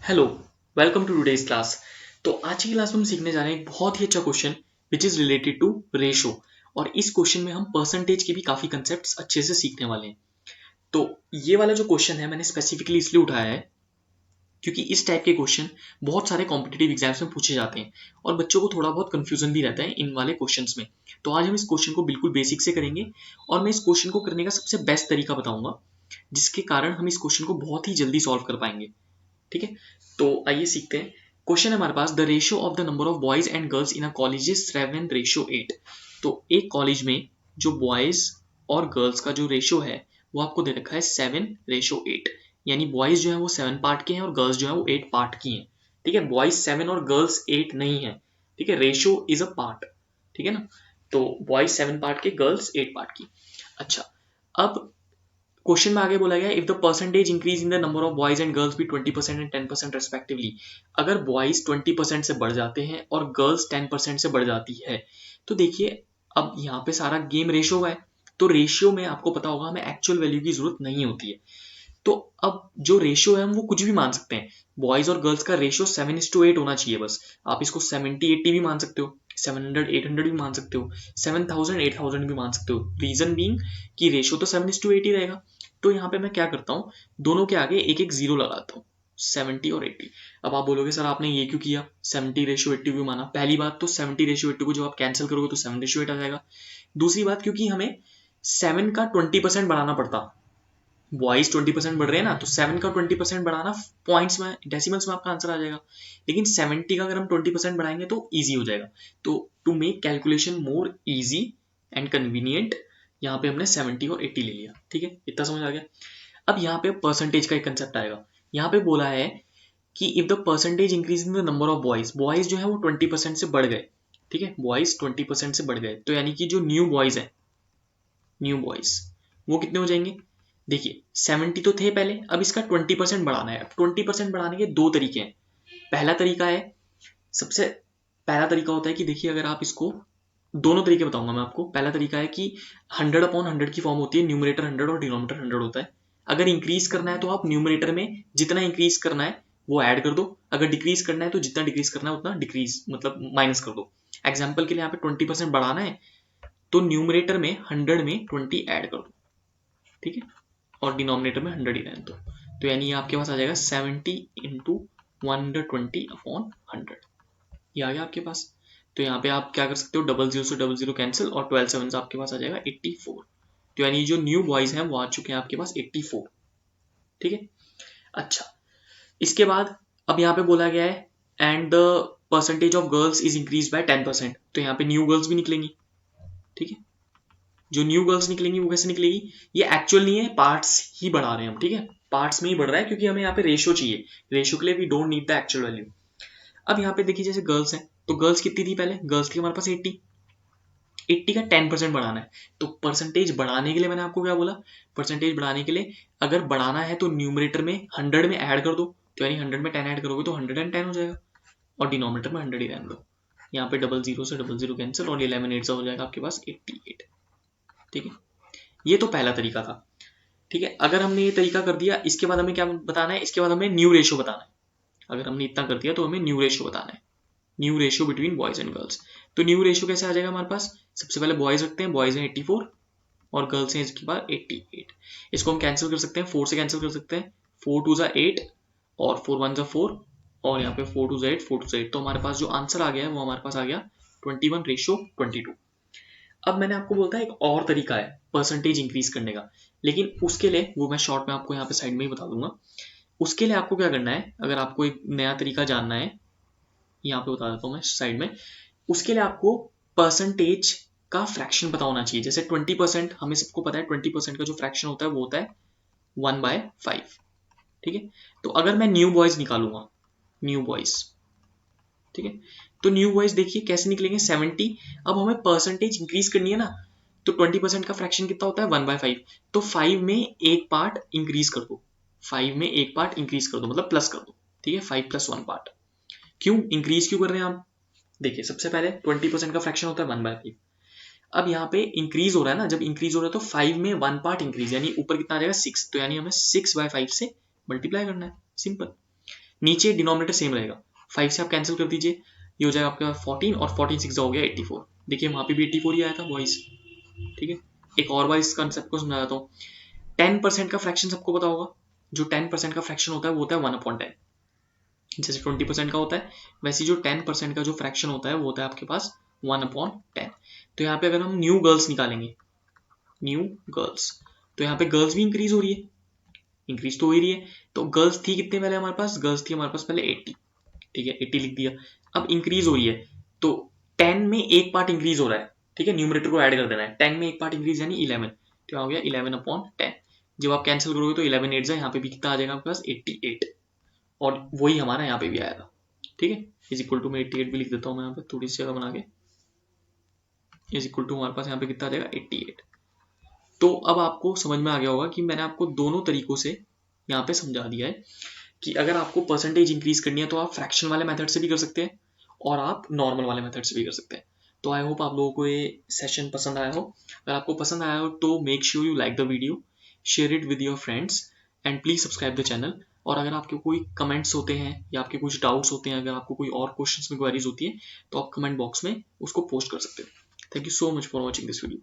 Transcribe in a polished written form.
Hello, welcome to today's class. तो आज की क्लास में हम सीखने जा रहे हैं एक बहुत ही अच्छा question which is related to ratio. और इस क्वेश्चन में हम परसेंटेज के भी काफी कंसेप्ट्स अच्छे से सीखने वाले हैं। तो ये वाला जो क्वेश्चन है मैंने स्पेसिफिकली इसलिए उठाया है क्योंकि इस टाइप के क्वेश्चन बहुत सारे कॉम्पिटिटिव एग्जाम्स में पूछे जाते हैं और बच्चों को थोड़ा बहुत कंफ्यूजन भी रहता है इन वाले क्वेश्चंस में। तो आज हम इस क्वेश्चन को बिल्कुल बेसिक से करेंगे और मैं इस क्वेश्चन को करने का सबसे बेस्ट तरीका बताऊंगा जिसके कारण हम इस क्वेश्चन को बहुत ही जल्दी सॉल्व कर पाएंगे। ठीक है, तो आइए सीखते हैं। क्वेश्चन है हमारे पास, the ratio of the number of boys and girls in a college is 7:8। तो एक कॉलेज में जो बॉयज और गर्ल्स का जो रेशियो है वो आपको दे रखा है 7:8। यानी बॉयज जो है वो 7 पार्ट के हैं और गर्ल्स जो है वो 8 पार्ट की हैं। ठीक है, बॉयज 7 और गर्ल्स 8 नहीं है। ठीक है, रेशियो इज अ पार्ट। ठीक है ना, तो बॉयज 7 पार्ट के, गर्ल्स 8 पार्ट की। अच्छा, अब क्वेश्चन में आगे बोला गया, if the percentage increase in the number of boys and girls भी 20% एंड 10% रेस्पेक्टिवली। अगर बॉयज 20% से बढ़ जाते हैं और गर्ल्स 10% से बढ़ जाती है तो देखिए अब यहाँ पे सारा गेम रेशियो है। तो रेशियो में आपको पता होगा हमें एक्चुअल वैल्यू की जरूरत नहीं होती है। तो अब जो रेशियो है हम वो कुछ भी मान सकते हैं। बॉयज और गर्ल्स का रेशियो 7:8 होना चाहिए बस। आप इसको 70-80 भी मान सकते हो, 700-800 भी मान सकते हो, 7,000-8,000 भी मान सकते हो। रीजन बीइंग कि रेशियो तो 7:8 ही रहेगा। तो यहाँ पे मैं क्या करता हूँ, दोनों के आगे एक एक जीरो लगाता हूँ, 70 और 80। अब आप बोलोगे सर आपने ये क्यों किया, 70:80 क्यों माना? पहली बात तो 70:80 को जब आप कैंसिल करोगे तो 7:8 आ जाएगा। दूसरी बात, क्योंकि हमें 7 का 20% बढ़ाना पड़ता। बॉयज 20% बढ़ रहे हैं ना, तो 7 का 20% बढ़ाना पॉइंट्स में, डेसिमल्स में आपका आंसर आ जाएगा। लेकिन 70 का अगर हम 20% बढ़ाएंगे तो ईजी हो जाएगा। तो to make calculation more easy and convenient, यहाँ पे हमने 70 और 80 ले लिया। ठीक है, इतना समझ आ गया। अब यहाँ पे परसेंटेज का एक कंसेप्ट आएगा। यहाँ पे बोला है कि if the percentage increase in the number of boys, boys जो है वो 20% से बढ़ गए। ठीक है, बॉयज 20% से बढ़ गए, तो यानी कि जो न्यू बॉयज है, न्यू बॉयज वो कितने हो जाएंगे? देखिए 70 तो थे पहले, अब इसका 20% बढ़ाना है। अब 20% बढ़ाने के दो तरीके हैं। पहला तरीका है, सबसे पहला तरीका होता है कि देखिए अगर आप इसको, दोनों तरीके बताऊंगा मैं आपको। पहला तरीका है कि 100/100 की फॉर्म होती है, न्यूमरेटर 100 और डिनोमिनेटर 100 होता है। अगर इंक्रीज करना है तो आप न्यूमरेटर में जितना इंक्रीज करना है वो ऐड कर दो, अगर डिक्रीज करना है तो जितना डिक्रीज करना है उतना डिक्रीज मतलब माइनस कर दो। एग्जाम्पल के लिए यहाँ पे 20% बढ़ाना है तो न्यूमरेटर में 100 में 20 ऐड कर दो। ठीक है, और डिनोमिनेटर में 100 ही रहने दो। तो यानी ये आपके पास आ जाएगा 70 इंटू 120/100। ये आ गया आपके पास। तो यहाँ पे आप क्या कर सकते हो, डबल जीरो से डबल जीरो कैंसिल और 12 7 से आपके पास आ जाएगा 84। तो यानी जो न्यू बॉयज हैं वो आ चुके हैं आपके पास 84। ठीक है, अच्छा, इसके बाद अब यहाँ पे बोला गया है and the percentage of girls is increase by 10%। तो यहाँ पे न्यू गर्ल्स भी निकलेंगी। ठीक है, जो न्यू गर्ल्स निकलेंगी वो कैसे निकलेगी, ये एक्चुअल नहीं है, पार्ट्स ही बढ़ा रहे हैं हम। ठीक है, पार्ट्स में ही बढ़ रहा है क्योंकि हमें यहाँ पे रेशियो चाहिए। रेशियो के लिए we don't need the actual value. अब यहाँ पे देखिए जैसे गर्ल्स हैं, तो गर्ल्स कितनी थी पहले, गर्ल्स थी हमारे पास 80 का 10% बढ़ाना है। तो परसेंटेज बढ़ाने के लिए मैंने आपको क्या बोला, परसेंटेज बढ़ाने के लिए अगर बढ़ाना है तो न्यूमरेटर में 100 में ऐड कर दो। तो यानी 100 में 10 ऐड करोगे तो 110 हो जाएगा और डिनोमिनेटर में 100 ही रहने दो। यहाँ पे डबल जीरो से डबल जीरो कैंसिल और 11 8 हो जाएगा आपके पास 88। ठीक है, ये तो पहला तरीका था। ठीक है, अगर हमने ये तरीका कर दिया, इसके बाद हमें क्या बताना है, इसके बाद हमें न्यू रेशियो बताना है। अगर हमने इतना कर दिया तो हमें न्यू रेशियो बताना है, new ratio between boys and girls. तो न्यू रेशियो कैसे आ जाएगा हमारे पास, सबसे पहले बॉयज रखते हैं, बॉयज हैं 84 और गर्ल्स हैं इसके बाद 88। इसको हम कैंसिल कर सकते हैं, 4 से कैंसिल कर सकते हैं, 4 2 8 और 4 1 4 और यहाँ पे 4 2 8 4 2 8। तो हमारे पास जो आंसर आ गया है वो हमारे पास आ गया 21:22। अब मैंने आपको बोलता है एक और तरीका है परसेंटेज इंक्रीज करने का, लेकिन उसके लिए वो मैं शॉर्ट में आपको यहाँ पे साइड में ही बता दूंगा। उसके लिए आपको क्या करना है, अगर आपको एक नया तरीका जानना है, यहाँ पे बता देता हूँ मैं साइड में। उसके लिए आपको परसेंटेज का फ्रैक्शन पता होना चाहिए। जैसे 20%, हमें सबको पता है 20% का जो फ्रैक्शन होता है वो होता है 1/5। ठीक है, तो अगर मैं न्यू बॉयज निकालूंगा, न्यू बॉयज, ठीक है, तो न्यू बॉयज देखिए कैसे निकलेंगे, 70। अब हमें परसेंटेज इंक्रीज करनी है ना, तो 20% का फ्रैक्शन कितना होता है 1/5। तो 5 में एक पार्ट इंक्रीज कर दो, 5 में एक पार्ट इंक्रीज कर दो मतलब प्लस कर दो। ठीक है, 5 + 1 पार्ट। क्यों इंक्रीज क्यों कर रहे हैं हम, देखिए सबसे पहले 20% का फ्रैक्शन होता है 1/5। अब यहाँ पे इंक्रीज हो रहा है ना, जब इंक्रीज हो रहा है तो 5 में 1 पार्ट इंक्रीज, यानी ऊपर कितना आ जाएगा 6। तो यानी हमें 6/5 से मल्टीप्लाई करना है, सिंपल। नीचे डिनोमिनेटर सेम रहेगा, 5 से आप कैंसिल कर दीजिए, ये हो जाएगा आपका 14 और 14 6 हो गया 84। देखिए वहां पे भी 84 ही आया था बॉइस। ठीक है, एक और बार इस कंसेप्ट को समझा देता हूँ। 10% का फ्रैक्शन सबको पता होगा, जो 10% का फ्रैक्शन होता है वो होता है 1/10। जैसे 20% का होता है, वैसे जो 10% का जो फ्रैक्शन होता है वो होता है आपके पास 1/10। तो यहाँ पे अगर हम न्यू गर्ल्स निकालेंगे, न्यू गर्ल्स, तो यहाँ पे गर्ल्स भी इंक्रीज हो रही है, इंक्रीज तो हो ही रही है। तो गर्ल्स थी कितने पहले हमारे पास, गर्ल्स थी हमारे पास पहले 80। ठीक है, 80 लिख दिया। अब इंक्रीज हो रही है, तो 10 में एक पार्ट इंक्रीज हो रहा है। ठीक है, न्यूमरेटर को ऐड कर देना है, 10 में एक पार्ट इंक्रीज यानी 11, तो यहाँ हो गया 11/10। जब आप कैंसिल करोगे तो 11 8 यहाँ पे भी कितना आ जाएगा आपके पास 88, और वही हमारा यहाँ पे भी आएगा। ठीक है, इज इक्वल टू में 88 भी लिख देता हूँ मैं यहाँ पे थोड़ी सी जगह बना के, इज इक्वल टू हमारे पास यहाँ पे कितना आ जाएगा 88। तो अब आपको समझ में आ गया होगा कि मैंने आपको दोनों तरीकों से यहाँ पे समझा दिया है कि अगर आपको परसेंटेज इंक्रीज करनी है तो आप फ्रैक्शन वाले मेथड से भी कर सकते हैं और आप नॉर्मल वाले मेथड से भी कर सकते हैं। तो आई होप आप लोगों को ये सेशन पसंद आया हो। अगर आपको पसंद आया हो तो make sure you like the video, share it with your friends and please subscribe the channel. और अगर आपके कोई कमेंट्स होते हैं या आपके कुछ डाउट्स होते हैं, अगर आपको कोई और क्वेश्चंस में क्वेरीज होती है तो आप कमेंट बॉक्स में उसको पोस्ट कर सकते हैं। Thank you so much for watching this video.